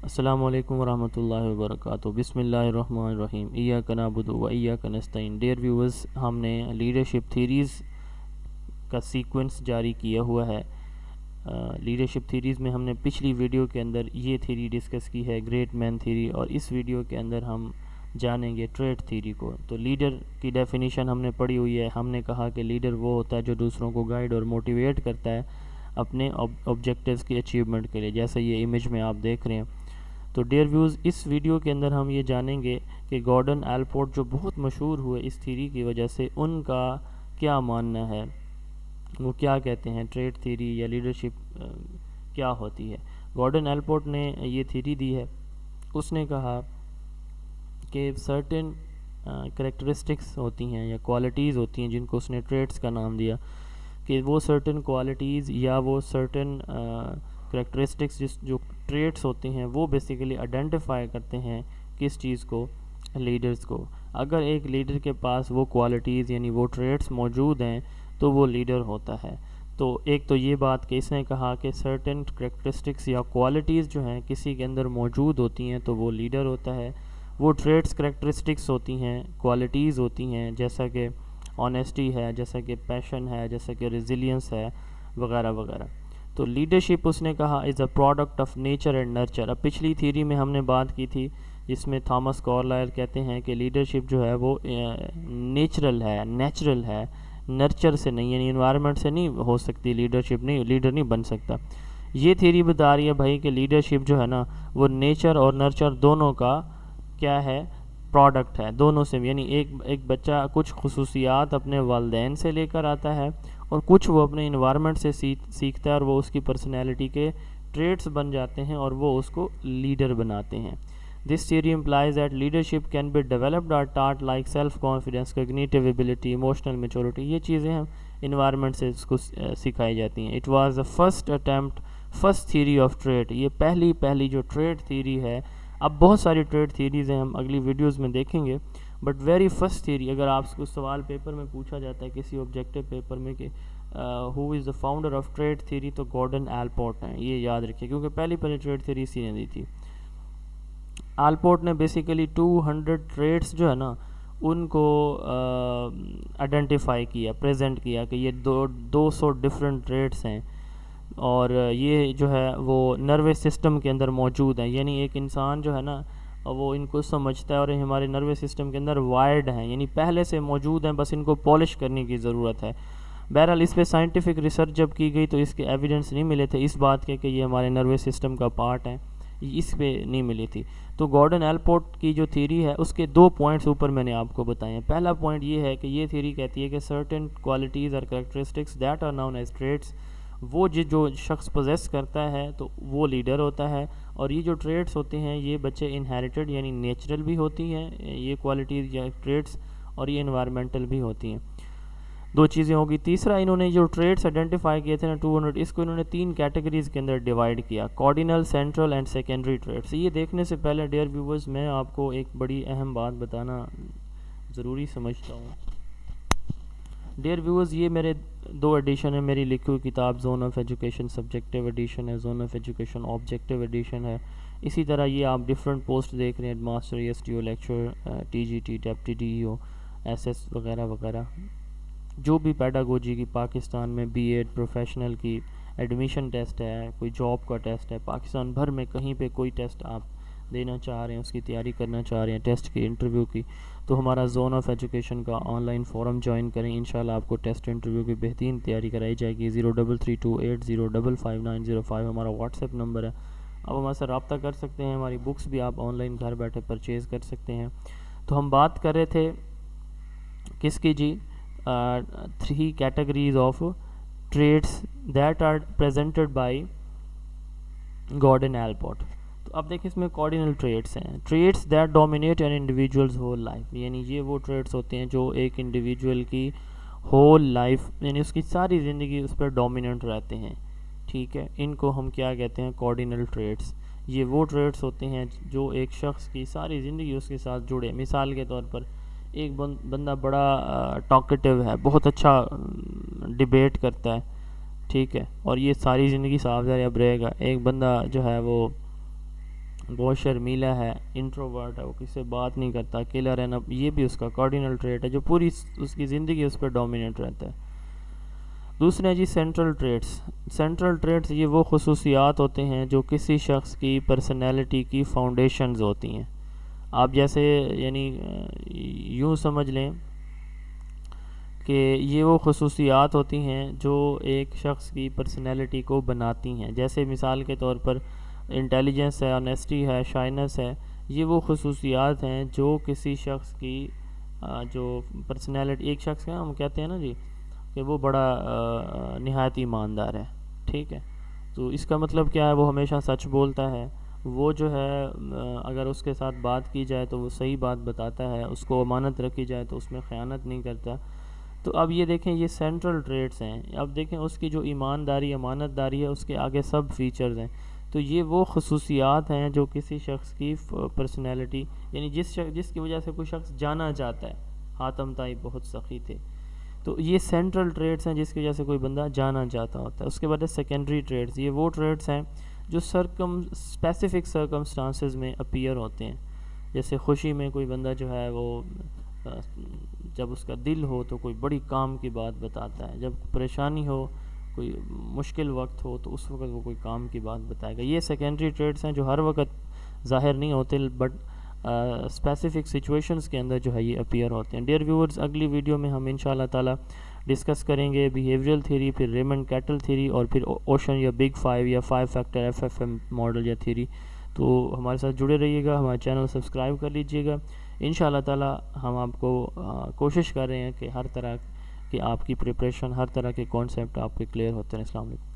السلام علیکم ورحمۃ اللہ وبرکاتہ۔ بسم اللہ الرحمن الرحیم۔ ایاک نعبد و ایاک نستعین۔ ڈیئر ویورز، ہم نے لیڈرشپ تھیریز کا سیکوینس جاری کیا ہوا ہے۔ لیڈرشپ تھیریز میں ہم نے پچھلی ویڈیو کے اندر یہ تھیری ڈسکس کی ہے، گریٹ مین تھیری، اور اس ویڈیو کے اندر ہم جانیں گے ٹریٹ تھیری کو۔ تو لیڈر کی ڈیفینیشن ہم نے پڑھی ہوئی ہے۔ ہم نے کہا کہ لیڈر وہ ہوتا ہے جو دوسروں کو گائیڈ اور موٹیویٹ کرتا ہے اپنے آبجیکٹیوز کی اچیومنٹ کے لیے، جیسے یہ امیج میں آپ دیکھ رہے ہیں۔ تو ڈیئر ویوز، اس ویڈیو کے اندر ہم یہ جانیں گے کہ گارڈن ایلپورٹ جو بہت مشہور ہوئے اس تھیری کی وجہ سے، ان کا کیا ماننا ہے، وہ کیا کہتے ہیں ٹریٹ تھیری یا لیڈرشپ کیا ہوتی ہے۔ گارڈن ایلپورٹ نے یہ تھیری دی ہے۔ اس نے کہا کہ سرٹن کریکٹرسٹکس ہوتی ہیں یا کوالٹیز ہوتی ہیں جن کو اس نے ٹریٹس کا نام دیا، کہ وہ سرٹن کوالٹیز یا وہ سرٹن کریکٹرسٹکس جو ٹریٹس ہوتے ہیں وہ بیسیکلی آئیڈینٹیفائی کرتے ہیں کس چیز کو، لیڈرز کو۔ اگر ایک لیڈر کے پاس وہ کوالٹیز یعنی وہ ٹریٹس موجود ہیں تو وہ لیڈر ہوتا ہے۔ تو ایک تو یہ بات کہ اس نے کہا کہ سرٹن کریکٹرسٹکس یا کوالٹیز جو ہیں کسی کے اندر موجود ہوتی ہیں تو وہ لیڈر ہوتا ہے۔ وہ ٹریٹس کریکٹرسٹکس ہوتی ہیں، کوالٹیز ہوتی ہیں، جیسا کہ آنیسٹی ہے، جیسا کہ پیشن ہے، جیسا کہ ریزیلینس ہے، وغیرہ وغیرہ۔ تو لیڈرشپ اس نے کہا is a product of nature and nurture. اب پچھلی تھیری میں ہم نے بات کی تھی جس میں تھامس کارلائل کہتے ہیں کہ لیڈرشپ جو ہے وہ نیچرل ہے، نرچر سے نہیں، یعنی انوائرمنٹ سے نہیں ہو سکتی لیڈرشپ، نہیں، لیڈر نہیں بن سکتا۔ یہ تھیری بتا رہی ہے بھائی کہ لیڈرشپ جو ہے نا وہ نیچر اور نرچر دونوں کا کیا ہے، پروڈکٹ ہے، دونوں سے، یعنی ایک بچہ کچھ خصوصیات اپنے والدین سے لے کر آتا ہے اور کچھ وہ اپنے انوائرمنٹ سے سیکھتا ہے اور وہ اس کی پرسنالٹی کے ٹریٹس بن جاتے ہیں اور وہ اس کو لیڈر بناتے ہیں۔ This theory implies that leadership can be developed اور taught like self confidence, cognitive ability, emotional maturity. یہ چیزیں ہم انوائرمنٹ سے اس کو سکھائی جاتی ہیں۔ It was the first theory of trait. یہ پہلی جو ٹریٹ تھیوری ہے۔ اب بہت ساری ٹریٹ تھیوریز ہیں، ہم اگلی ویڈیوز میں دیکھیں گے، بٹ ویری فرسٹ تھیوری، اگر آپ کو سوال پیپر میں پوچھا جاتا ہے کسی آبجیکٹیو پیپر میں کہ ہو is the founder of trait theory, تو گارڈن ایلپورٹ ہیں، یہ یاد رکھیے، کیونکہ پہلی ٹریٹ تھیوری اسی نے دی تھی۔ ایلپورٹ نے بیسیکلی 200 ٹریٹس جو ہے نا ان کو آئیڈینٹیفائی کیا، پریزنٹ کیا کہ یہ 200 ڈفرینٹ ٹریٹس ہیں اور یہ جو ہے وہ نروس سسٹم کے اندر موجود ہیں، یعنی ایک انسان جو ہے نا وہ ان کو سمجھتا ہے اور ہمارے نروس سسٹم کے اندر وائرڈ ہیں، یعنی پہلے سے موجود ہیں، بس ان کو پالش کرنے کی ضرورت ہے۔ بہرحال اس پہ سائنٹیفک ریسرچ جب کی گئی تو اس کے ایویڈنس نہیں ملے تھے اس بات کے کہ یہ ہمارے نروس سسٹم کا پارٹ ہے، اس پہ نہیں ملی تھی۔ تو گارڈن ایلپورٹ کی جو تھیری ہے اس کے 2 پوائنٹس اوپر میں نے آپ کو بتائے ہیں۔ پہلا پوائنٹ یہ ہے کہ یہ تھیری کہتی ہے کہ سرٹن کوالٹیز اور characteristics that are known as traits, وہ جو شخص پوزیس کرتا ہے تو وہ لیڈر ہوتا ہے، اور یہ جو ٹریٹس ہوتے ہیں یہ بچے انہیریٹڈ یعنی نیچرل بھی ہوتی ہیں یہ کوالٹیز یا ٹریٹس، اور یہ انوائرمنٹل بھی ہوتی ہیں۔ 2 چیزیں ہوگی۔ تیسرا، انہوں نے جو ٹریٹس آئیڈینٹیفائی کیے تھے نا 200، اس کو انہوں نے 3 کیٹیگریز کے اندر ڈیوائڈ کیا، cardinal, central and secondary traits. یہ دیکھنے سے پہلے ڈیئر ویورز میں آپ کو ایک بڑی اہم بات بتانا ضروری سمجھتا ہوں۔ ڈیئر ویورز، یہ میرے 2 ایڈیشن ہیں، میری لکھی ہوئی کتاب zone of education subjective edition ہے، zone of education objective edition ہے۔ اسی طرح یہ آپ ڈفرینٹ پوسٹ دیکھ رہے ہیں، head master, S T O lecture, T G T, deputy D E O, S S وغیرہ وغیرہ، جو بھی پیڈاگوجی کی پاکستان میں بی ایڈ پروفیشنل کی ایڈمیشن ٹیسٹ ہے، کوئی جاب کا ٹیسٹ ہے، پاکستان بھر میں کہیں پہ کوئی ٹیسٹ آپ دینا چاہ رہے ہیں، اس کی تیاری کرنا چاہ رہے ہیں، ٹیسٹ کی، انٹرویو کی، تو ہمارا زون آف ایجوکیشن کا آن لائن فورم جوائن کریں، انشاءاللہ آپ کو ٹیسٹ انٹرویو کی بہترین تیاری کرائی جائے گی۔ 0332805505 ہمارا واٹس ایپ نمبر ہے، آپ ہمارے سے رابطہ کر سکتے ہیں، ہماری بکس بھی آپ آن لائن گھر بیٹھے پرچیز کر سکتے ہیں۔ تو ہم بات کر رہے تھے کس کی جی، 3 categories of traits that are presented by Gordon Allport۔ تو اب دیکھیں اس میں cardinal traits ہیں، traits that dominate an individual's whole life، یعنی یہ وہ traits ہوتے ہیں جو ایک انڈیویجول کی whole life یعنی اس کی ساری زندگی اس پر ڈومیننٹ رہتے ہیں، ٹھیک ہے، ان کو ہم کیا کہتے ہیں، cardinal traits۔ یہ وہ traits ہوتے ہیں جو ایک شخص کی ساری زندگی اس کے ساتھ جڑے۔ مثال کے طور پر ایک بندہ بڑا ٹاکٹیو ہے، بہت اچھا ڈیبیٹ کرتا ہے، ٹھیک ہے، اور یہ ساری زندگی صاف اب رہے گا۔ ایک بندہ جو ہے وہ بہت شرمیلا ہے، انٹروورٹ ہے، وہ کسی سے بات نہیں کرتا، اکیلا رہنا، یہ بھی اس کا کارڈینل ٹریٹ ہے جو پوری اس کی زندگی اس پہ ڈومیننٹ رہتا ہے۔ دوسرے ہیں جی سینٹرل ٹریٹس۔ سینٹرل ٹریٹس یہ وہ خصوصیات ہوتے ہیں جو کسی شخص کی پرسنالٹی کی فاؤنڈیشنز ہوتی ہیں۔ آپ جیسے یعنی یوں سمجھ لیں کہ یہ وہ خصوصیات ہوتی ہیں جو ایک شخص کی پرسنالٹی کو بناتی ہیں، جیسے مثال کے طور پر انٹیلیجنس ہے، آنیسٹی ہے، شائنس ہے، یہ وہ خصوصیات ہیں جو کسی شخص کی جو پرسنالٹی، ایک شخص کا ہم کہتے ہیں نا جی کہ وہ بڑا نہایت ایماندار ہے، ٹھیک ہے، تو اس کا مطلب کیا ہے؟ وہ ہمیشہ سچ بولتا ہے، وہ جو ہے اگر اس کے ساتھ بات کی جائے تو وہ صحیح بات بتاتا ہے، اس کو امانت رکھی جائے تو اس میں خیانت نہیں کرتا۔ تو اب یہ دیکھیں یہ سینٹرل ٹریٹس ہیں، اب دیکھیں اس کی جو ایمانداری، امانت داری ہے، اس کے آگے سب فیچرز ہیں۔ تو یہ وہ خصوصیات ہیں جو کسی شخص کی پرسنالٹی، یعنی جس کی وجہ سے کوئی شخص جانا جاتا ہے۔ حاتم طائی بہت سخی تھے، تو یہ سینٹرل ٹریٹس ہیں جس کی وجہ سے کوئی بندہ جانا جاتا ہوتا ہے۔ اس کے بعد ہے سیکنڈری ٹریٹس، یہ وہ ٹریٹس ہیں جو اسپیسیفک سرکمسٹانسز میں اپیئر ہوتے ہیں، جیسے خوشی میں کوئی بندہ جو ہے وہ جب اس کا دل ہو تو کوئی بڑی کام کی بات بتاتا ہے، جب پریشانی ہو، کوئی مشکل وقت ہو تو اس وقت وہ کوئی کام کی بات بتائے گا۔ یہ سیکنڈری ٹریٹس ہیں جو ہر وقت ظاہر نہیں ہوتے بٹ اسپیسیفک سچویشنز کے اندر جو ہے یہ اپیئر ہوتے ہیں۔ ڈیئر ویورز، اگلی ویڈیو میں ہم انشاءاللہ تعالی ڈسکس کریں گے بیہیویئرل تھیوری، پھر ریمنڈ کیٹل تھیوری، اور پھر اوشن یا بگ 5 یا 5 فیکٹر FFM ماڈل یا تھیوری۔ تو ہمارے ساتھ جڑے رہیے گا، ہمارے چینل سبسکرائب کر لیجئے گا۔ انشاءاللہ تعالی ہم آپ کو کوشش کر رہے ہیں کہ ہر طرح کہ آپ کی پریپریشن، ہر طرح کے کانسیپٹ آپ کے کلیئر ہوتے ہیں۔ السلام علیکم۔